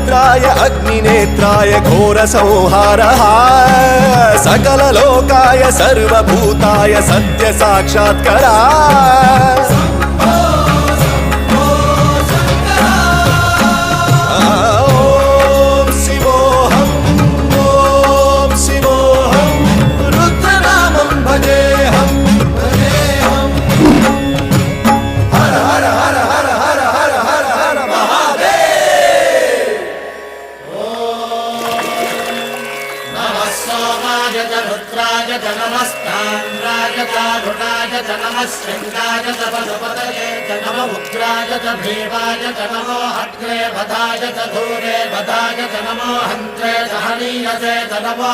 रुद्राय अग्निनेत्राय घोरसंहारः सकललोकाय सर्वभूताय सत्यसाक्षात्करा रुद्राय च नमस्ताम्राय च रुणाय च नमः शृङ्गाय च वनपतये च नमः उग्राय च भीमाय च नमो हत्रे वधाय च धूरे वधाय च नमो हन्त्रे च हनीयसे च नमो